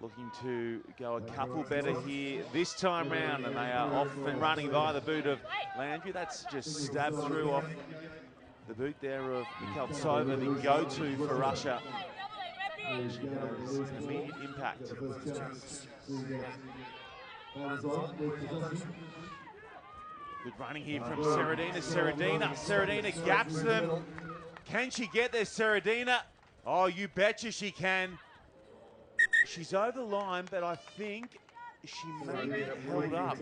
looking to go a couple better here this time round, and they are off and running via the boot of Landry. That's just stabbed through off the boot there of Mikaltsova, the go-to for Russia. She has immediate impact. Good running here from Seredina. Seredina gaps them. Can she get there, Seredina? Oh, you betcha she can. She's over the line, but I think she may be held up.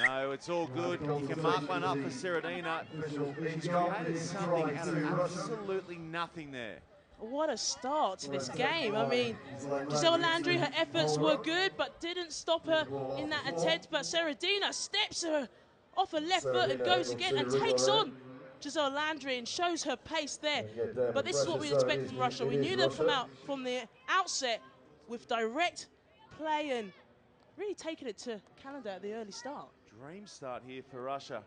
No, it's all good. You can mark one up for Seredina. She's created something out of absolutely nothing there. What a start to this game. I mean, Giselle Landry, her efforts were good, but didn't stop her in that attempt. But Seredina steps her off her left foot and goes again and takes on Giselle Landry and shows her pace there. But this is what we expect from Russia. We knew they'd come out from the outset with direct play and really taking it to Canada at the early start. Dream start here for Russia.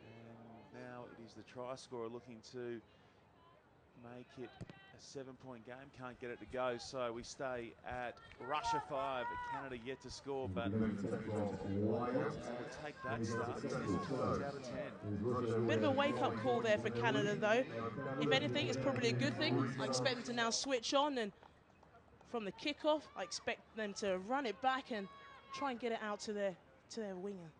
And now it is the try scorer looking to make it a 7-point game. Can't get it to go, so we stay at Russia 5, Canada yet to score, but we'll take that start. 10 points out of 10. Bit of a wake-up call there for Canada, though. If anything, it's probably a good thing. I expect them to now switch on, and from the kickoff, I expect them to run it back and try and get it out to their winger.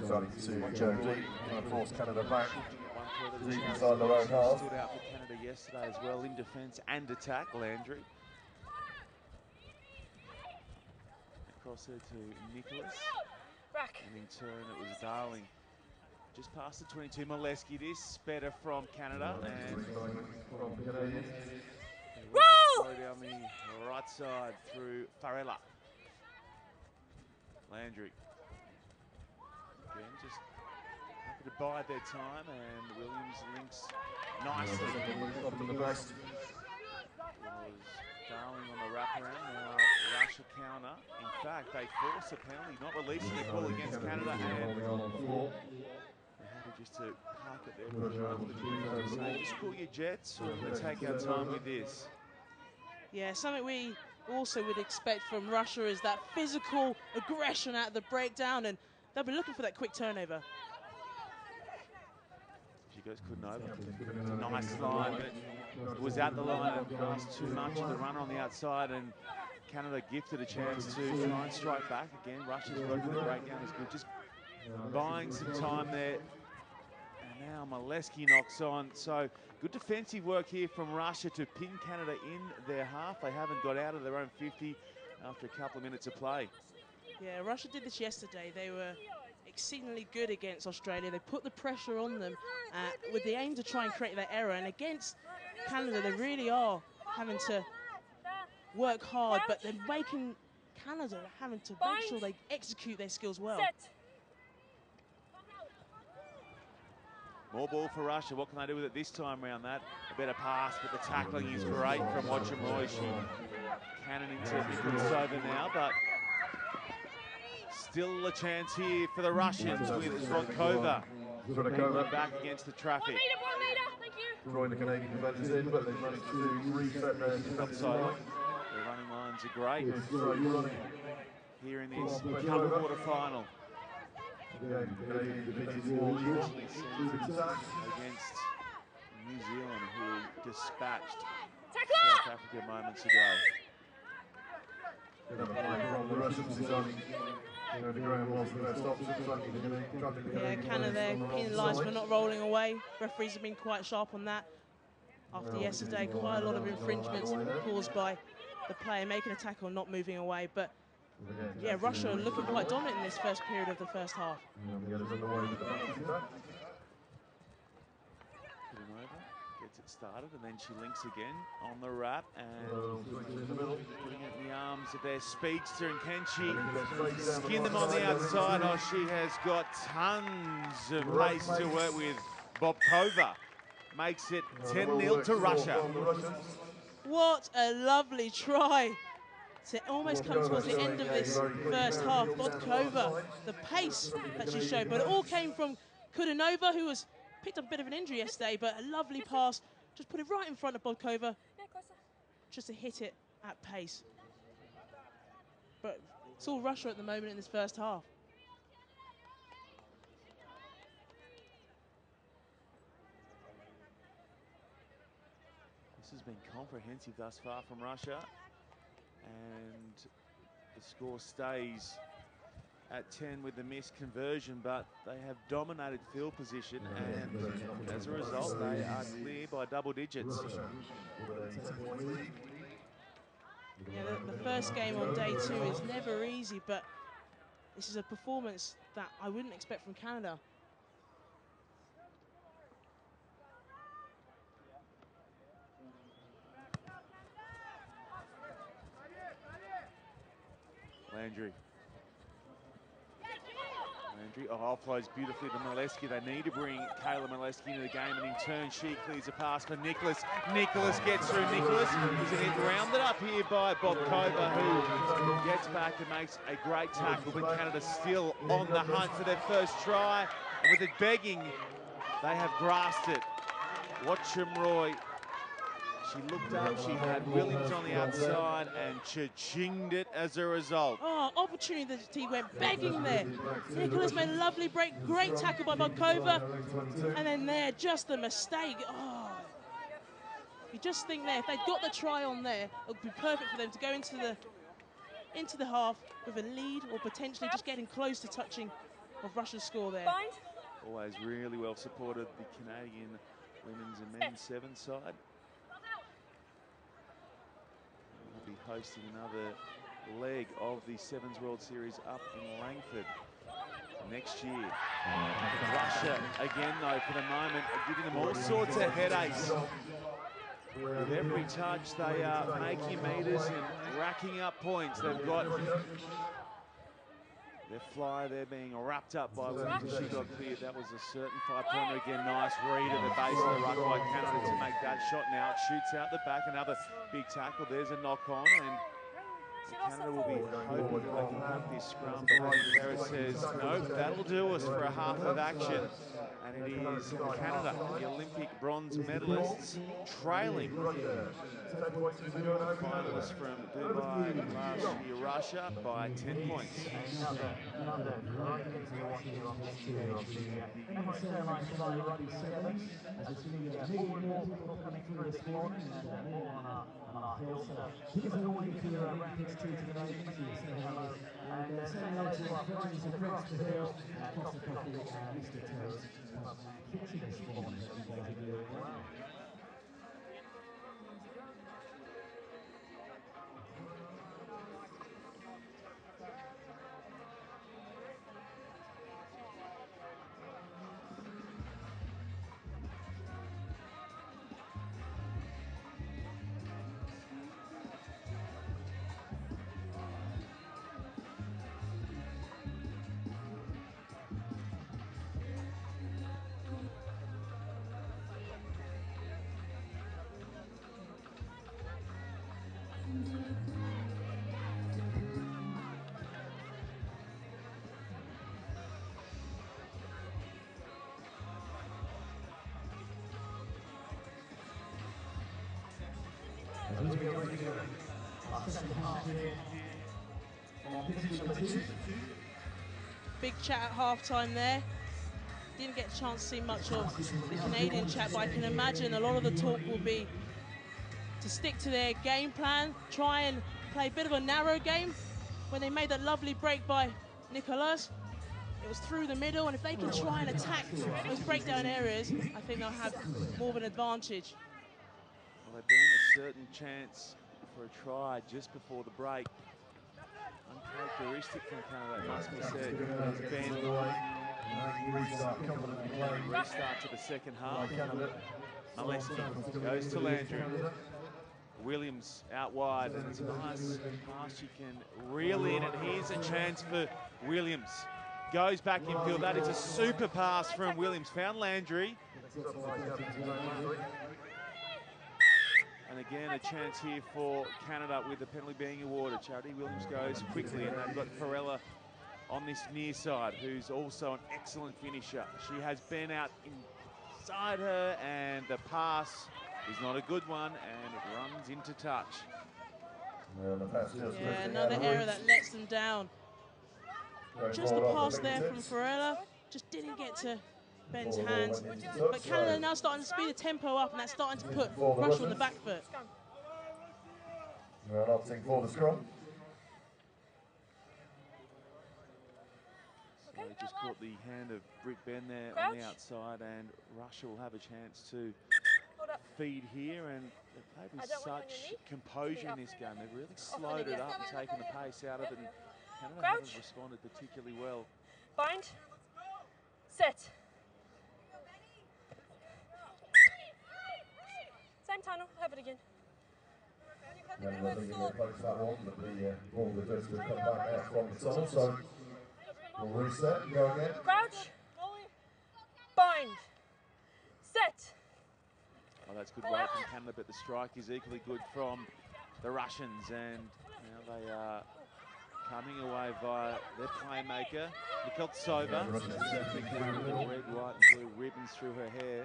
Starting to Joe D, trying to force Canada back. Deep inside their own half. Stood out for Canada yesterday as well in defence and attack. Landry. Across there to Nicholas. And in turn it was Darling. Just past the 22. Molesky, this better from Canada. And throw down the right side through Farella. Landry. Again, just happy to bide their time, and Williams links nicely. Was Darling on the wraparound, now Russia counter. In fact, they force a penalty, not releasing the call against Canada, and they're happy just to park it there for a moment. So just call your jets, or we're going to take our time with this. Yeah, something we also would expect from Russia is that physical aggression out of the breakdown, and they'll be looking for that quick turnover. She goes Kudnova. Nice line, but it was at the line and passed too much of the runner on the outside, and Canada gifted a chance to try and strike back again. Russia's working the breakdown is good, just buying some time there. And now Molesky knocks on. So good defensive work here from Russia to pin Canada in their half. They haven't got out of their own 50 after a couple of minutes of play. Yeah, Russia did this yesterday. They were exceedingly good against Australia. They put the pressure on them with the aim to try and create that error. And against Canada, they really are having to work hard, but they're making Canada having to make sure they execute their skills well. More ball for Russia. What can they do with it this time around? That a better pass, but the tackling is great from Watcham-Roy. She cannon into Mikaltsova now, but still a chance here for the Russians with Zvonkova back against the traffic. Drawing the Canadian defenders in, but they've managed to reset their defensive line. The running lines are great here in this cup quarter-final. Against New Zealand, who dispatched South Africa moments ago. Yeah, Canada penalised for not rolling away. Referees have been quite sharp on that. After yesterday, quite a lot of infringements caused by the player making a tackle and not moving away. But yeah, Russia looking quite dominant in this first period of the first half. Gets it started, and then she links again on the wrap and putting it in the arms of their speedster. And can she skin them on the outside? Oh, she has got tons of pace to work with. Bobkova makes it 10-0 to Russia. What a lovely try to almost come towards the end of this first half. Bobkova, the pace that she showed, but it all came from Kudanova, who was picked up a bit of an injury yesterday, but a lovely pass. Just put it right in front of Bodkova, just to hit it at pace. But it's all Russia at the moment in this first half. This has been comprehensive thus far from Russia, and the score stays at 10 with the missed conversion, but they have dominated field position, and as a result, they are clear by double digits. Yeah, the first game on day 2 is never easy, but this is a performance that I wouldn't expect from Canada. Landry, offloads beautifully to Milewski. They need to bring Kayla Milewski into the game, and in turn she clears a pass for Nicholas. Nicholas gets through. Nicholas is rounded up here by Bodkova, who gets back and makes a great tackle, but Canada still on the hunt for their first try. And with it begging, they have grasped it. Watch him, Roy. She looked up, she had Williams on the outside, and cha-chinged it as a result. Oh, opportunity that he went begging there. Nicholas made a lovely break, great tackle by Bodkova, and then there, just the mistake. Oh, you just think there, if they'd got the try on there, it would be perfect for them to go into the half with a lead, or potentially just getting close to touching of Russia's score there. Always really well supported, the Canadian women's and men's 7 side. Be hosting another leg of the Sevens World Series up in Langford next year. Russia, again though, for the moment, are giving them all sorts of headaches. With every touch, they are making meters and racking up points. They've got their flyer there being wrapped up by Williams. She got cleared. That was a certain 5-pointer. Again, nice read at the base of the ruck by Canada to make that shot. Now it shoots out the back. Another big tackle. There's a knock on, and Canada will be hoping that they can keep this scrum. But Clara says, nope, that'll do us for a half of action. And it is Canada, the Olympic bronze medalists, trailing finalists from Dubai last year, Russia, by 10 points. Another great thing to watch here on this stage. Everyone so nice to buy Rugby Sevens, as we're seeing more and more people coming through this morning, and more on our hill. So please allow me to wrap things to today. Say hello, and say hello to our friends across the hill, Costa Coffee and Mr. Toast. Kitchen this morning, that you guys are doing well. Big chat at halftime there. Didn't get a chance to see much of the Canadian chat, but I can imagine a lot of the talk will be to stick to their game plan, try and play a bit of a narrow game. When they made that lovely break by Nicholas, it was through the middle, and if they can try and attack those breakdown areas, I think they'll have more of an advantage. Well, they burned a certain chance for a try just before the break. Uncharacteristic from Canada, it must be said. Restart to the second half. Milewski goes to Landry. Williams out wide, and it's a nice pass. She can reel in, and here's a chance for Williams. Goes back in field. That is a super pass from Williams. Found Landry. And again, a chance here for Canada with the penalty being awarded. Charity Williams goes quickly, and they've got Perella on this near side, who's also an excellent finisher. She has been out inside her, and the pass is not a good one, and it runs into touch. Yeah, another error that lets them down. Just the pass there from Farella, just didn't get to Ben's hands. But Canada now starting to speed the tempo up, and that's starting to put Russia on the back foot. We're opting for the scrum. So they just caught the hand of Britt Ben there on the outside, and Russia will have a chance to feed here, and they've played with such composure in this game. They've really slowed it up, taken the pace out of it, and Canada haven't responded particularly well. Bind. Set. Same tunnel, have it again. And I think you're going to post that one, but the ball will just come back out from the tunnel, so we'll reset and go again. Crouch. Bind. Set. Oh, that's good weight from Canada, but the strike is equally good from the Russians, and now they are coming away via their playmaker, Nikoltsova. Red, white and blue ribbons through her hair,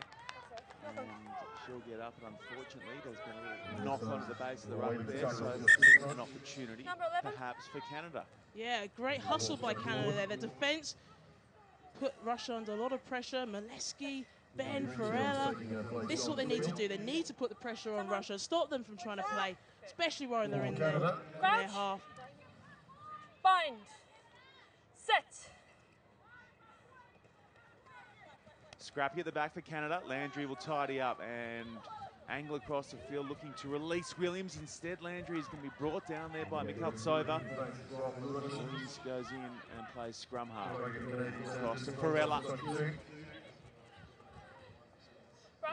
and she'll get up, and unfortunately there's been a little knock onto the base of the rugby there, so an opportunity perhaps for Canada. Yeah, great hustle by Canada there. The defence put Russia under a lot of pressure. Molesky, Ben, Farella. This is what they need to do. They need to put the pressure on Russia, stop them from trying to play, especially when they're in their half. Bind. Set. Scrappy at the back for Canada. Landry will tidy up and angle across the field, looking to release Williams. Instead, Landry is going to be brought down there by Nikoltsova. Williams goes in and plays scrum half. Across to Farella.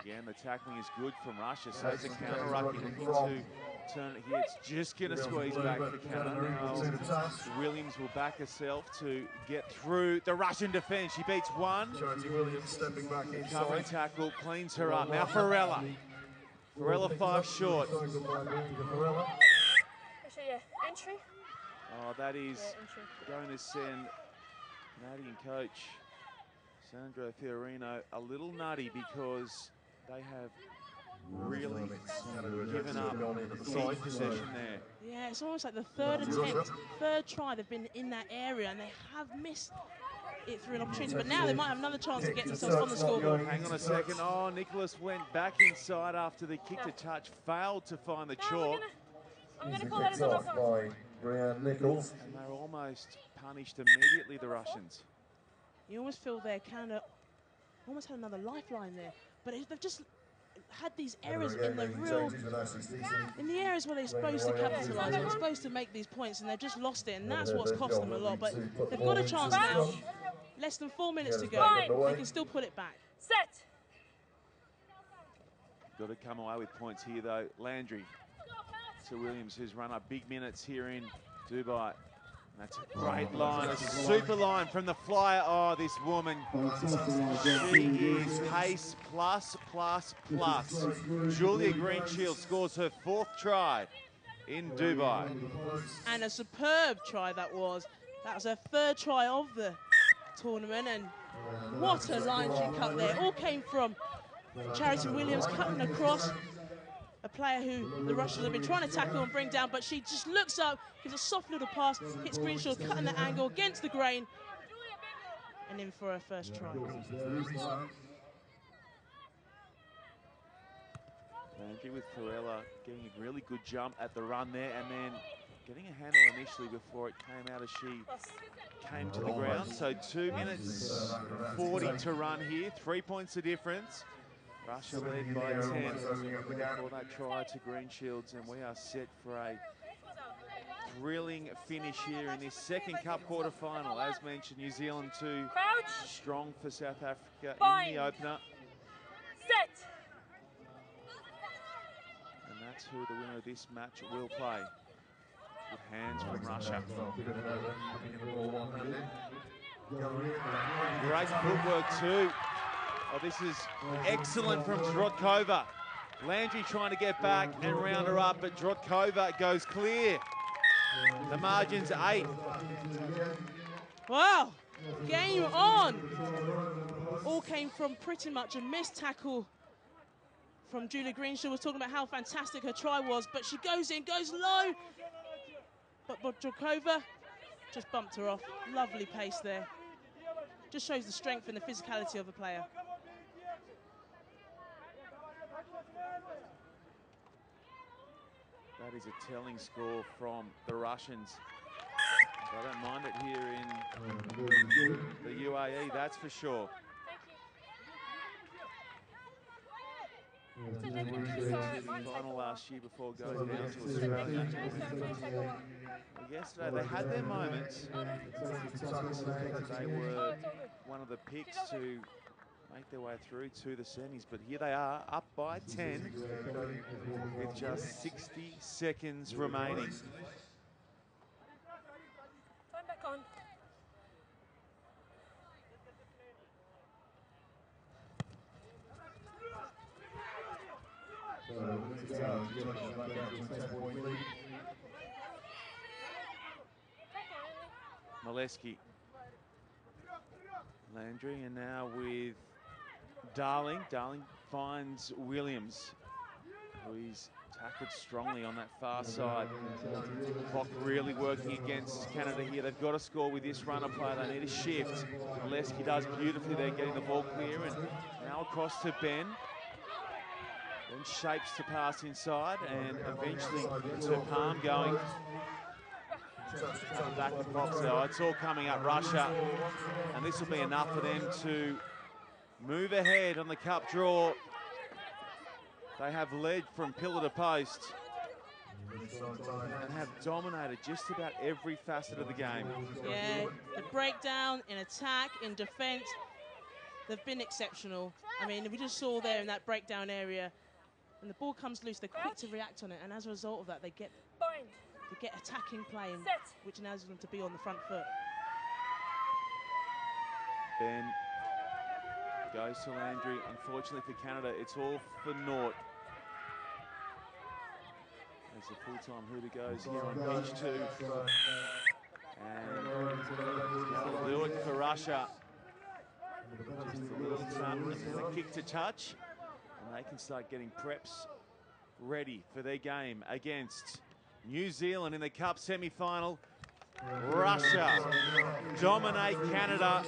Again, the tackling is good from Russia, so it's a counter-rucking looking to turn it here. It's just going to squeeze back for Canada. Now, Williams will back herself to get through the Russian defence. She beats one. Williams stepping back inside. Covering tackle, cleans her up. Now Farella. Farella 5 short. Actually, yeah. Entry. Oh, that is going to send Canadian coach Sandro Fiorino a little nutty, because they have really given up deep possession there. Yeah, it's almost like the third attempt, third try they've been in that area, and they have missed it through an opportunity, but now they might have another chance to get themselves on the scoreboard. Hang on a second. Oh, Nicholas went back inside after the kick to touch, failed to find the chalk. I'm going to call that as a knock on. Nichols. And they're almost punished immediately, the Russians. You almost feel there, Canada almost had another lifeline there, but they've just had these errors in the areas where they're supposed to capitalise, they're supposed to make these points, and they've just lost it, and that's what's cost them a lot. But they've got a chance now. Less than 4 minutes to go. They can still put it back. Set. Got to come away with points here, though. Landry to Williams, who's run up big minutes here in Dubai. And that's a great line, a super line from the flyer. Oh, this woman, she is pace plus, plus, plus. Julia Greenshield scores her 4th try in Dubai. And a superb try that was. That was her 3rd try of the tournament, and what a line she cut there. All came from Charity Williams cutting across. A player who the Russians have been trying to tackle and bring down, but she just looks up, gives a soft little pass, hits Greenshield, cutting the angle against the grain, and in for her first try. Landry with Farella getting a really good jump at the run there, and then getting a handle initially before it came out as she came to the ground. So 2 minutes 40 to run here, 3 points the difference. Russia led by 10 for that try to Greenshields, and we are set for a thrilling finish here in this second cup quarter-final. As mentioned, New Zealand 2 strong for South Africa in the opener. Set. And that's who the winner of this match will play. Good hands from Russia. Great footwork too. Oh, this is excellent from Drotkova. Landry trying to get back and round her up, but Drotkova goes clear. The margin's 8. Wow, game on. All came from pretty much a missed tackle from Julia Greenshaw. Was talking about how fantastic her try was, but she goes in, goes low. But Bodrakova just bumped her off. Lovely pace there. Just shows the strength and the physicality of the player. That is a telling score from the Russians. They don't mind it here in the UAE, that's for sure. Final last year before going down to Australia. Well, yesterday they had their moments. They were one of the picks to make their way through to the semis, but here they are, up by 10 with just 60 seconds remaining. Time back on. Molesky. Landry, and now with Darling. Darling finds Williams, who he's tackled strongly on that far side. Clock really working against Canada here. They've got to score with this runner play. They need a shift. Molesky does beautifully there, getting the ball clear, and now across to Ben. Then shapes to pass inside, and eventually to Palm going back to Foxell. It's all coming up Russia, and this will be enough for them to move ahead on the cup draw. They have led from pillar to post and have dominated just about every facet of the game. Yeah, the breakdown, in attack, in defence, they've been exceptional. I mean, we just saw there in that breakdown area, when the ball comes loose, they're quick to react on it, and as a result of that, they get attacking play, which enables them to be on the front foot. Ben goes to Landry. Unfortunately for Canada, it's all for naught. As the full-time hooter goes here on pitch 2. And that'll do it for Russia. Just a little tap and a kick to touch. And they can start getting preps ready for their game against New Zealand in the Cup semi-final. Russia dominate Canada